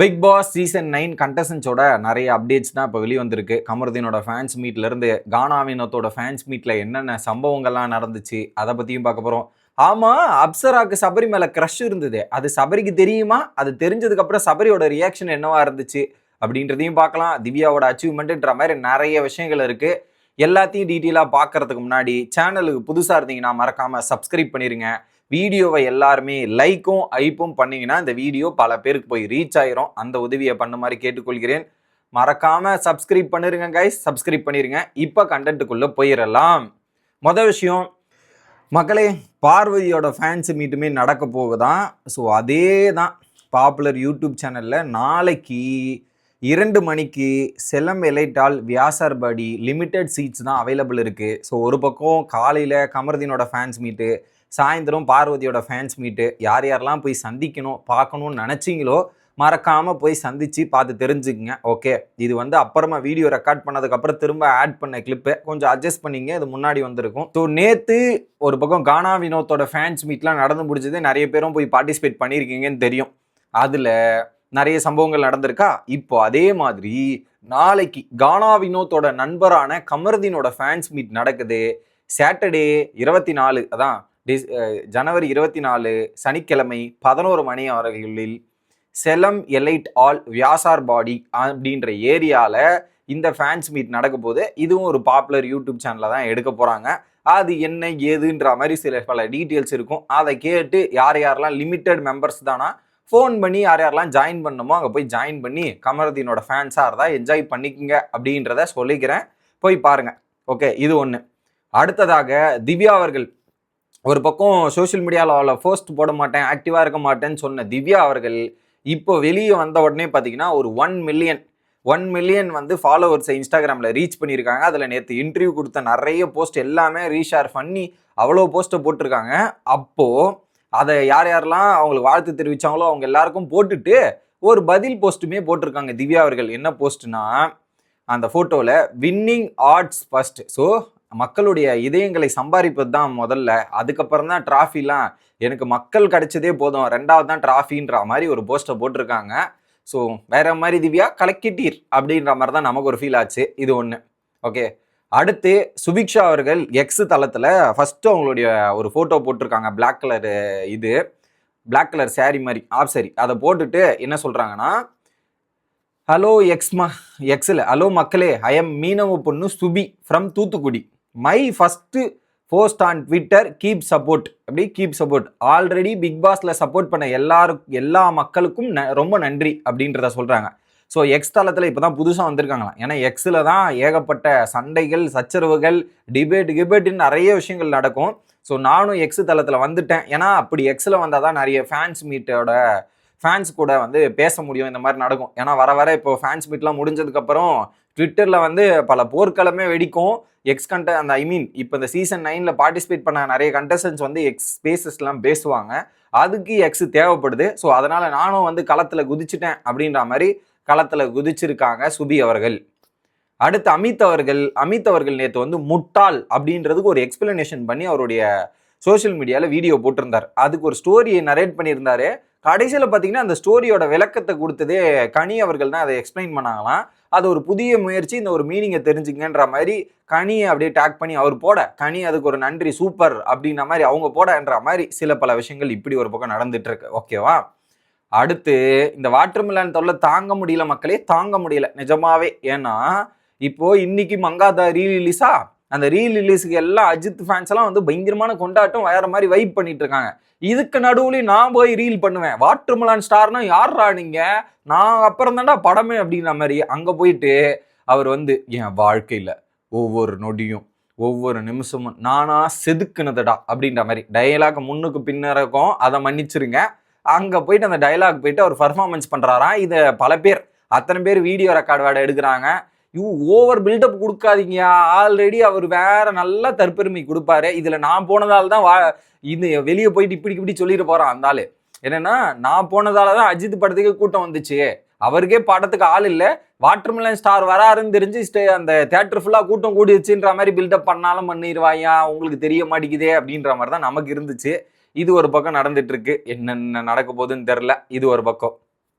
Big Boss season 9 கண்டஸ்டன்ஸோட நிறைய updates தான் இப்போ வெளியே வந்திருக்கு. கமருதீனோட ஃபேன்ஸ் மீட்லேருந்து கானா வினோத்தோட ஃபேன்ஸ் மீட்டில் என்னென்ன சம்பவங்கள்லாம் நடந்துச்சு அதை பற்றியும் பார்க்க போகிறோம். ஆமாம், அப்சராக்கு சபரி மேலே க்ரஷ் இருந்தது, அது சபரிக்கு தெரியுமா? அது தெரிஞ்சதுக்கப்புறம் சபரியோட ரியாக்ஷன் என்னவா இருந்துச்சு அப்படின்றதையும் பார்க்கலாம். திவ்யாவோட அச்சீவ்மெண்ட்டுன்ற மாதிரி நிறைய விஷயங்கள் இருக்குது. எல்லாத்தையும் டீட்டெயிலாக பார்க்கறதுக்கு முன்னாடி சேனலுக்கு புதுசாக இருந்தீங்கன்னா மறக்காமல் சப்ஸ்கிரைப் பண்ணிடுங்க. வீடியோவை எல்லாருமே லைக்கும் ஐப்பும் பண்ணீங்கன்னா இந்த வீடியோ பல பேருக்கு போய் ரீச் ஆயிரும். அந்த உதவியை பண்ண மாதிரி கேட்டுக்கொள்கிறேன். மறக்காம சப்ஸ்கிரைப் பண்ணிருங்க கைஸ், சப்ஸ்கிரைப் பண்ணிருங்க. இப்போ கண்டென்ட்டுக்குள்ள போயிடலாம். மொதல் விஷயம், மக்களே, பார்வதியோட ஃபேன்ஸ் மீட்டுமே நடக்க போகுதான். ஸோ அதே தான் பாப்புலர் யூடியூப் சேனலில் நாளைக்கு 2 மணிக்கு செல்லம் எலைட்டால் வியாசார்பாடி லிமிட்டெட் சீட்ஸ் தான் அவைலபிள் இருக்குது. ஸோ ஒரு பக்கம் காலையில் கமருதீனோட ஃபேன்ஸ் மீட்டு, சாயந்தரம் பார்வதியோட ஃபேன்ஸ் மீட்டு. யார் யாரெல்லாம் போய் சந்திக்கணும் பார்க்கணும்னு நினச்சிங்களோ மறக்காமல் போய் சந்தித்து பார்த்து தெரிஞ்சுக்குங்க. ஓகே, இது அப்புறமா வீடியோ ரெக்கார்ட் பண்ணதுக்கப்புறம் திரும்ப ஆட் பண்ண கிளிப்பை கொஞ்சம் அட்ஜஸ்ட் பண்ணிங்க, இது முன்னாடி வந்திருக்கும். ஸோ நேற்று ஒரு பக்கம் கானா வினோத்தோட ஃபேன்ஸ் மீட்லாம் நடந்து முடிஞ்சது. நிறைய பேரும் போய் பார்ட்டிசிபேட் பண்ணியிருக்கீங்கன்னு தெரியும். அதில் நிறைய சம்பவங்கள் நடந்திருக்கா. இப்போ அதே மாதிரி நாளைக்கு கானா வினோத்தோட நண்பரான கமருதீனோட ஃபேன்ஸ் மீட் நடக்குது. சாட்டர்டே 24, அதான் ஜனவரி 24 சனிக்கிழமை 11 மணி அவர்களில் செலம் எலைட் ஆல் வியாசார்பாடி அப்படின்ற ஏரியாவில் இந்த ஃபேன்ஸ் மீட் நடக்க போது. இதுவும் ஒரு பாப்புலர் யூடியூப் சேனலில் தான் எடுக்க போகிறாங்க. அது என்ன ஏதுன்ற மாதிரி சில பல டீட்டெயில்ஸ் இருக்கும். அதை கேட்டு யார் யாரெல்லாம் லிமிட்டட் மெம்பர்ஸ் தானா ஃபோன் பண்ணி யார் யாரெல்லாம் ஜாயின் பண்ணணுமோ அங்கே போய் ஜாயின் பண்ணி கமருதீனோட ஃபேன்ஸாக இருந்தால் என்ஜாய் பண்ணிக்கோங்க அப்படின்றத சொல்லிக்கிறேன். போய் பாருங்கள். ஓகே, இது ஒன்று. அடுத்ததாக திவ்யா அவர்கள் ஒரு பக்கம் சோஷியல் மீடியாவில் போஸ்ட் போட மாட்டேன், ஆக்டிவாக இருக்க மாட்டேன்னு சொன்ன திவ்யா அவர்கள் இப்போ வெளியே வந்த உடனே பார்த்தீங்கன்னா ஒரு 1 மில்லியன் ஃபாலோவர்ஸை இன்ஸ்டாகிராமில் ரீச் பண்ணியிருக்காங்க. அதில் நேற்று இன்டர்வியூ கொடுத்த நிறைய போஸ்ட் எல்லாமே ரீஷேர் பண்ணி அவ்வளோ போஸ்ட்டை போட்டிருக்காங்க. அப்போது அதை யார் யாரெல்லாம் அவங்களுக்கு வாழ்த்து தெரிவித்தாங்களோ அவங்க எல்லாருக்கும் போட்டுட்டு ஒரு பதில் போஸ்ட்டுமே போட்டிருக்காங்க திவ்யா அவர்கள். என்ன போஸ்ட்னா, அந்த ஃபோட்டோவில் வின்னிங் ஆர்ட்ஸ் ஃபர்ஸ்ட். ஸோ மக்களுடைய இதயங்களை சம்பாதிப்பது தான் முதல்ல, அதுக்கப்புறம் தான் ட்ராஃபிலாம். எனக்கு மக்கள் கிடைச்சதே போதும், 2வது தான் ட்ராஃபின்ற மாதிரி ஒரு போஸ்ட்டை போட்டிருக்காங்க. ஸோ வேற மாதிரி திவ்யா கலக்கிட்டீர் அப்படின்ற மாதிரி தான் நமக்கு ஒரு ஃபீல் ஆச்சு. இது ஒன்று. ஓகே, அடுத்து சுபிக்ஷா அவர்கள் எக்ஸ் தளத்தில் ஃபஸ்ட்டு அவங்களுடைய ஒரு ஃபோட்டோ போட்டிருக்காங்க. பிளாக் கலர் சாரி மாதிரி ஆப் சாரி. அதை போட்டுட்டு என்ன சொல்கிறாங்கன்னா, ஹலோ எக்ஸில் ஹலோ மக்களே, ஐ எம் மீனவ பொண்ணு Subi from Thoothukudi. My first post on Twitter, keep support. Already Bigg பாஸ்ல சப்போர்ட் பண்ண எல்லா மக்களுக்கும் ரொம்ப நன்றி அப்படின்றத சொல்கிறாங்க. ஸோ எக்ஸ் தளத்தில் இப்போ தான் புதுசாக வந்திருக்காங்களாம். ஏன்னா எக்ஸில் தான் ஏகப்பட்ட சண்டைகள், சச்சரவுகள், டிபேட்டுன்னு நிறைய விஷயங்கள் நடக்கும். ஸோ நானும் எக்ஸ் தளத்தில் வந்துட்டேன். ஏன்னா அப்படி எக்ஸில் வந்தால் தான் நிறைய ஃபேன்ஸ் மீட்டோட ஃபேன்ஸ் கூட பேச முடியும். இந்த மாதிரி நடக்கும். ஏன்னா வர இப்போ ஃபேன்ஸ் மீட்லாம் முடிஞ்சதுக்கப்புறம் ட்விட்டரில் பல போர்க்களமே வெடிக்கும். இப்போ இந்த சீசன் 9 பார்ட்டிசிபேட் பண்ண நிறைய கண்டஸ்டன்ஸ் எக்ஸ் ஸ்பேசஸ்லாம் பேசுவாங்க. அதுக்கு எக்ஸ் தேவைப்படுது. ஸோ அதனால் நானும் களத்தில் குதிச்சுட்டேன் அப்படின்ற மாதிரி களத்தில் குதிச்சிருக்காங்க சுபி அவர்கள். அடுத்து அமித் அவர்கள் நேற்று முட்டாள் அப்படின்றதுக்கு ஒரு எக்ஸ்பிளனேஷன் பண்ணி அவருடைய சோஷியல் மீடியாவில் வீடியோ போட்டிருந்தார். அதுக்கு ஒரு ஸ்டோரியை நரேட் பண்ணியிருந்தாரு. கடைசியில் பார்த்தீங்கன்னா அந்த ஸ்டோரியோட விளக்கத்தை கொடுத்ததே கனி அவர்கள் தான் அதை எக்ஸ்பிளைன் பண்ணாங்களாம். அது ஒரு புதிய முயற்சி, இந்த ஒரு மீனிங்கை தெரிஞ்சுக்கன்ற மாதிரி கனியை அப்படியே டேக் பண்ணி அவர் போட, கனி அதுக்கு ஒரு நன்றி சூப்பர் அப்படின்ற மாதிரி அவங்க போடன்ற மாதிரி சில பல விஷயங்கள் இப்படி ஒரு பக்கம் நடந்துட்டு இருக்கு. ஓகேவா? அடுத்து இந்த வாட்டர்மெலன் தொல்லை தாங்க முடியல மக்களே, தாங்க முடியல நிஜமாவே. ஏன்னா இப்போ இன்னைக்கு மங்காதா ரீரிலீஸா, அந்த ரீரிலீஸுக்கு எல்லாம் அஜித் ஃபேன்ஸ் எல்லாம் பயங்கரமான கொண்டாட்டம், வேற மாதிரி வைப் பண்ணிட்டு இருக்காங்க. இதுக்கு நடுவுலையும் நான் போய் ரீல் பண்ணுவேன், வாட்டர்மெலன் ஸ்டார்னா யாரா நீங்க, நான் அப்புறம் தான்டா படமே அப்படின்ற மாதிரி அங்கே போயிட்டு அவர் என் வாழ்க்கையில் ஒவ்வொரு நொடியும் ஒவ்வொரு நிமிஷமும் நானா செதுக்குனதுடா அப்படின்ற மாதிரி டயலாக் முன்னுக்கு பின்னருக்கும், அதை மன்னிச்சிருங்க. அங்கே போயிட்டு அந்த டயலாக் போயிட்டு அவர் பர்ஃபார்மன்ஸ் பண்ணுறாராம். இதை பல பேர், அத்தனை பேர் வீடியோ ரெக்கார்டு வேட எடுக்கிறாங்க. ஓவர் பில்டப் கொடுக்காதீங்க, ஆல்ரெடி அவர் வேற நல்லா தற்பெருமை கொடுப்பாரு. இதில் நான் போனதால தான் இது வெளியே போயிட்டு இப்படி சொல்லிட்டு போகிறான் அந்த ஆள். என்னன்னா, நான் போனதால தான் அஜித் படத்துக்கு கூட்டம் வந்துச்சு, அவருக்கே படத்துக்கு ஆள் இல்லை, வாட்டர்மெலன் ஸ்டார் வராருன்னு தெரிஞ்சு அந்த தேட்டர் ஃபுல்லாக கூட்டம் கூடிடுச்சுன்ற மாதிரி பில்டப் பண்ணாலும் பண்ணிடுவாயா, உங்களுக்கு தெரிய மாட்டேங்குதே அப்படின்ற மாதிரி தான் நமக்கு இருந்துச்சு. இது ஒரு பக்கம் நடந்துட்டு இருக்கு. என்னென்ன நடக்க போகுதுன்னு தெரில. இது ஒரு பக்கம்.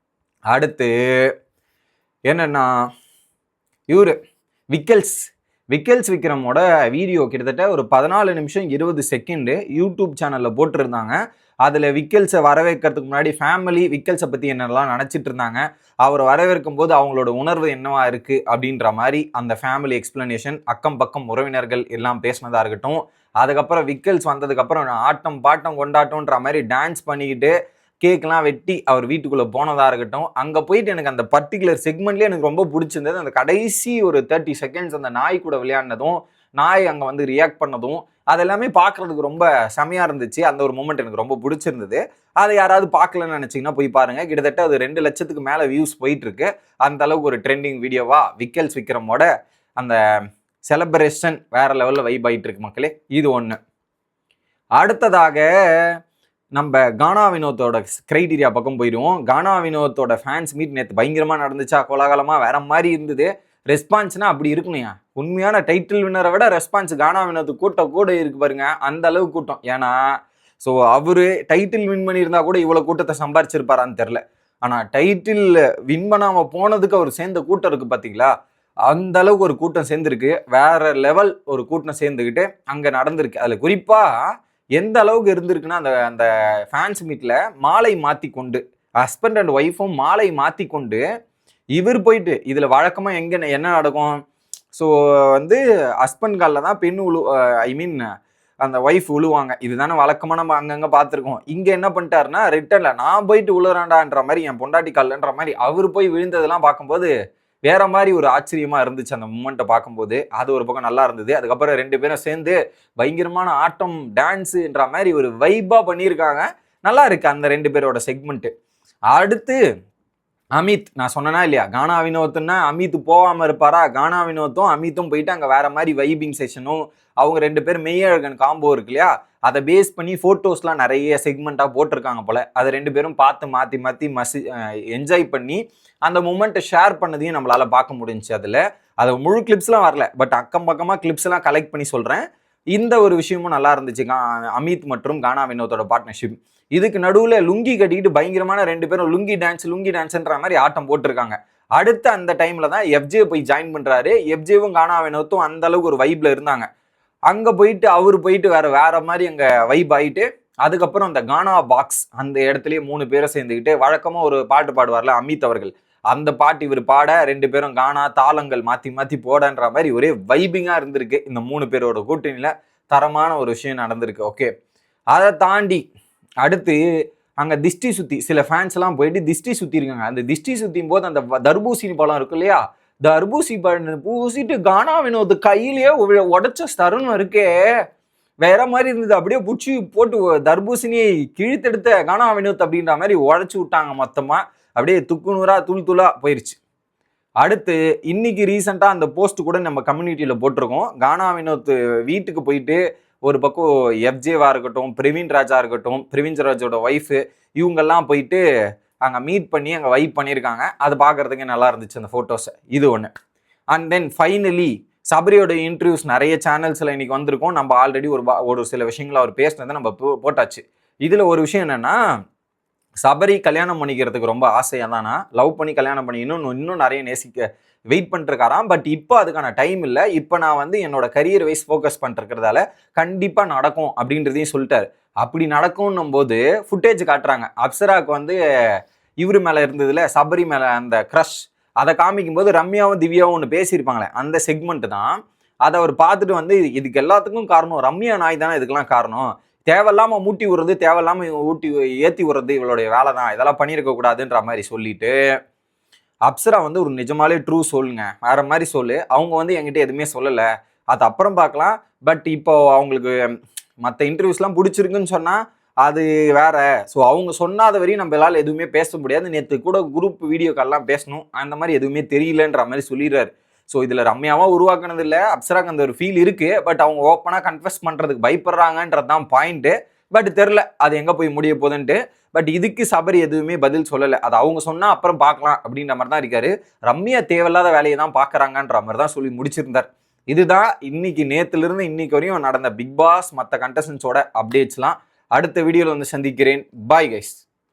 அடுத்து என்னன்னா இவரு விக்கல்ஸ் விக்ரமோட வீடியோ கிட்டத்தட்ட ஒரு 14 நிமிஷம் 20 செகண்டு யூடியூப் சேனலில் போட்டிருந்தாங்க. அதில் விக்கல்ஸை வரவேற்கிறதுக்கு முன்னாடி ஃபேமிலி விக்கல்ஸை பற்றி என்னெல்லாம் நினச்சிட்டு இருந்தாங்க, அவரை வரவேற்கும் போது அவங்களோட உணர்வு என்னவா இருக்குது அப்படின்ற மாதிரி அந்த ஃபேமிலி எக்ஸ்பிளனேஷன், அக்கம் பக்கம் உறவினர்கள் எல்லாம் பேசினதாக இருக்கட்டும். அதுக்கப்புறம் விக்கல்ஸ் வந்ததுக்கப்புறம் ஆட்டம் பாட்டம் கொண்டாட்டம்ன்ற மாதிரி டான்ஸ் பண்ணிக்கிட்டு கேக்லாம் வெட்டி அவர் வீட்டுக்குள்ளே போனதாக இருக்கட்டும். அங்கே போயிட்டு எனக்கு அந்த பர்டிகுலர் செக்மெண்ட்லேயே எனக்கு ரொம்ப பிடிச்சிருந்தது. அந்த கடைசி ஒரு 30 செகண்ட்ஸ் அந்த நாய் கூட விளையாடினதும், நாய் அங்கே வந்து ரியாக்ட் பண்ணதும், அதெல்லாமே பார்க்குறதுக்கு ரொம்ப செமையாக இருந்துச்சு. அந்த ஒரு மூமெண்ட் எனக்கு ரொம்ப பிடிச்சிருந்தது. அதை யாராவது பார்க்கலன்னு நினச்சிங்கன்னா போய் பாருங்கள். கிட்டத்தட்ட அது 2 லட்சத்துக்கு மேலே வியூஸ் போயிட்டுருக்கு. அந்த அளவுக்கு ஒரு ட்ரெண்டிங் வீடியோவா விக்கல்ஸ் விக்ரமோட அந்த செலப்ரேஷன் வேற லெவலில் வைப் ஆகிட்டு இருக்கு மக்களே. இது ஒன்று. அடுத்ததாக நம்ம கானா வினோத்தோட கிரைட்டீரியா பக்கம் போயிடுவோம். கானா வினோத்தோட ஃபேன்ஸ் மீட் நேற்று பயங்கரமாக நடந்துச்சா, கோலாகலமாக வேற மாதிரி இருந்தது. ரெஸ்பான்ஸ்னா அப்படி இருக்கணும்யா. உண்மையான டைட்டில் வின்னரை விட ரெஸ்பான்ஸ் கானா வினோத்து கூட்டம் கூட இருக்கு பாருங்க, அந்த அளவு கூட்டம். ஏன்னா ஸோ அவரு டைட்டில் வின் பண்ணியிருந்தா கூட இவ்வளோ கூட்டத்தை சம்பாரிச்சிருப்பாரான்னு தெரில. ஆனால் டைட்டில் வின் பண்ணாமல் போனதுக்கு அவர் சேர்ந்த கூட்டம் இருக்கு பார்த்தீங்களா, அந்த அளவுக்கு ஒரு கூட்டம் சேர்ந்துருக்கு. வேற லெவல் ஒரு கூட்டம் சேர்ந்துக்கிட்டு அங்கே நடந்திருக்கு. அதில் குறிப்பாக எந்த அளவுக்கு இருந்திருக்குன்னா, அந்த அந்த ஃபேன்ஸ் மீட்டில் மாலை மாற்றி கொண்டு ஹஸ்பண்ட் அண்ட் ஒய்ஃபும் மாலை மாற்றி கொண்டு இவர் போயிட்டு இதில் வழக்கமாக எங்கே என்ன நடக்கும், ஸோ வந்து ஹஸ்பண்ட் காலில் தான் பெண் அந்த ஒய்ஃப் உழுவாங்க. இதுதானே வழக்கமாக நம்ம அங்கங்கே பார்த்துருக்கோம். இங்கே என்ன பண்ணிட்டாருன்னா ரிட்டனில் நான் போயிட்டு உழுறாண்டான்ற மாதிரி என் பொண்டாட்டி கால்லன்ற மாதிரி அவர் போய் விழுந்ததெல்லாம் பார்க்கும்போது வேற மாதிரி ஒரு ஆச்சரியமா இருந்துச்சு அந்த மூமெண்ட்டை பார்க்கும்போது. அது ஒரு பக்கம் நல்லா இருந்தது. அதுக்கப்புறம் 2 பேரும் சேர்ந்து பயங்கரமான ஆட்டம் டான்ஸுன்ற மாதிரி ஒரு வைப்பா பண்ணியிருக்காங்க. நல்லா இருக்கு அந்த 2 பேரோட செக்மெண்ட்டு. அடுத்து அமித், நான் சொன்னேனா இல்லையா, கானா வினோத்னா அமித் போகாமல் இருப்பாரா, கானா வினோத்தும் அமித்தும் போயிட்டு அங்கே வேற மாதிரி வைபிங் செஷனும், அவங்க 2 பேர் மெய்யழகன் காம்போ இருக்கு இல்லையா, அதை பேஸ் பண்ணி ஃபோட்டோஸ்லாம் நிறைய செக்மெண்ட்டாக போட்டிருக்காங்க போல. அதை 2 பேரும் பார்த்து மாற்றி என்ஜாய் பண்ணி அந்த மூமெண்ட்டை ஷேர் பண்ணதையும் நம்மளால பார்க்க முடிஞ்சுச்சு. அது முழு கிளிப்ஸ்லாம் வரல, பட் அக்கம் பக்கமாக கிளிப்ஸ் எல்லாம் கலெக்ட் பண்ணி சொல்கிறேன். இந்த ஒரு விஷயமும் நல்லா இருந்துச்சு, அமித் மற்றும் கானா வினோத்தோட பார்ட்னர்ஷிப். இதுக்கு நடுவில் லுங்கி கட்டிக்கிட்டு பயங்கரமான 2 பேரும் லுங்கி டான்ஸ்ன்ற மாதிரி ஆட்டம் போட்டிருக்காங்க. அடுத்து அந்த டைம்ல தான் எஃப்ஜே போய் ஜாயின் பண்றாரு. எஃப்ஜேவும் கானா வினோத்தும் அந்த அளவுக்கு ஒரு வைப்ல இருந்தாங்க. அங்க போயிட்டு அவர் போயிட்டு வேற மாதிரி அங்க வைப் ஆயிட்டு, அதுக்கப்புறம் அந்த கானா பாக்ஸ் அந்த இடத்துலயே 3 பேரை சேர்ந்துக்கிட்டு வழக்கமா ஒரு பாட்டு பாடுவார்ல அமித் அவர்கள், அந்த பாட்டு இவர் பாட 2 பேரும் கானா தாளங்கள் மாத்தி போடன்ற மாதிரி ஒரே வைபிங்கா இருந்திருக்கு. இந்த 3 பேரோட கூட்டணியில தரமான ஒரு விஷயம் நடந்திருக்கு. ஓகே, அதை தாண்டி அடுத்து அங்கே திஷ்டி சுற்றி சில ஃபேன்ஸ் எல்லாம் போயிட்டு திஷ்டி சுற்றி இருக்காங்க. அந்த திஷ்டி சுற்றியும் போது அந்த தர்பூசணி பழம் இருக்கு இல்லையா, தர்பூசி பழம் பூசிட்டு கானா வினோத் கையிலேயே உடைச்ச தருணம் இருக்கே வேற மாதிரி இருந்தது. அப்படியே புடிச்சு போட்டு தர்பூசணியை கிழித்தெடுத்த கானா வினோத் அப்படின்ற மாதிரி உடைச்சு விட்டாங்க மொத்தமாக. அப்படியே துக்குநூறா தூளா போயிருச்சு. அடுத்து இன்னைக்கு ரீசெண்டாக அந்த போஸ்ட் கூட நம்ம கம்யூனிட்டியில் போட்டிருக்கோம். கானா வினோத் வீட்டுக்கு போயிட்டு ஒரு பக்கம் எஃப்ஜேவா இருக்கட்டும், பிரவீன் ராஜா இருக்கட்டும், பிரவீன் ராஜோட ஒய்ஃபு, இவங்கெல்லாம் போயிட்டு அங்கே மீட் பண்ணி அங்கே வைப் பண்ணியிருக்காங்க. அது பார்க்குறதுக்கே நல்லா இருந்துச்சு அந்த ஃபோட்டோஸை. இது ஒன்று. அண்ட் தென் ஃபைனலி சபரியோட இன்டர்வியூஸ் நிறைய சேனல்ஸில் இன்னைக்கு வந்திருக்கோம். நம்ம ஆல்ரெடி ஒரு சில விஷயங்களை அவர் பேசினதை நம்ம போட்டாச்சு. இதில் ஒரு விஷயம் என்னென்னா, சபரி கல்யாணம் பண்ணிக்கிறதுக்கு ரொம்ப ஆசையாக தானா, லவ் பண்ணி கல்யாணம் பண்ணி இன்னும் நிறைய வெயிட் பண்ணிருக்காராம். பட் இப்போ அதுக்கான டைம் இல்லை. இப்போ நான் வந்து என்னோட கரியர் வைஸ் ஃபோக்கஸ் பண்ணிருக்கிறதால கண்டிப்பாக நடக்கும் அப்படின்றதையும் சொல்லிட்டாரு. அப்படி நடக்கும்னும் போது ஃபுட்டேஜ் காட்டுறாங்க. அப்சராவுக்கு வந்து இவரு மேலே இருந்ததுல சபரி மேலே அந்த க்ரஷ், அதை காமிக்கும் போது ரம்யாவும் திவ்யாவும் ஒன்று பேசியிருப்பாங்களே, அந்த செக்மெண்ட் தான். அதை அவர் பார்த்துட்டு வந்து இதுக்கு எல்லாத்துக்கும் காரணம் ரம்யா நாய் தானே, இதுக்கெல்லாம் காரணம், தேவையில்லாமல் மூட்டி விடுறது, தேவையில்லாமல் ஏற்றி விடுறது இவளுடைய வேலை தான், இதெல்லாம் பண்ணியிருக்க கூடாதுன்ற மாதிரி சொல்லிட்டு அப்சரா வந்து ஒரு நிஜமாலே ட்ரூ சொல்லுங்க, வேற மாதிரி சொல்லு, அவங்க வந்து என்கிட்ட எதுவுமே சொல்லலை, அது அப்புறம் பார்க்கலாம், பட் இப்போ அவங்களுக்கு மற்ற இன்டர்வியூஸ்லாம் பிடிச்சிருக்குன்னு சொன்னால் அது வேற. ஸோ அவங்க சொன்னாத வரையும் நம்மளால் எதுவுமே பேச முடியாது. நேற்று கூட குரூப் வீடியோ கால்லாம் பேசணும், அந்த மாதிரி எதுவுமே தெரியலன்ற மாதிரி சொல்லிடுறாரு. ஸோ இதில் ரம்யாவாக உருவாக்குனது இல்லை, அப்சராக்கு அந்த ஒரு ஃபீல் இருக்குது. பட் அவங்க ஓப்பனாக கன்ஃபெஸ் பண்ணுறதுக்கு பயப்படுறாங்கன்றது தான் பாயிண்ட்டு. பட் தெரில அது எங்கே போய் முடிய போகுதுன்ட்டு. பட் இதுக்கு சபரி எதுவுமே பதில் சொல்லலை. அது அவங்க சொன்னால் அப்புறம் பார்க்கலாம் அப்படின்ற மாதிரி தான் இருக்காரு. ரம்யா தேவையில்லாத வேலையை தான் பார்க்குறாங்கன்ற மாதிரி தான் சொல்லி முடிச்சிருந்தார். இதுதான் இன்னைக்கு நேற்றுலேருந்து இன்னைக்கு வரையும் நடந்த பிக் பாஸ் மற்ற கண்டஸ்டன்ஸோட அப்டேட்ஸ்லாம். அடுத்த வீடியோவில் வந்து சந்திக்கிறேன். Bye guys.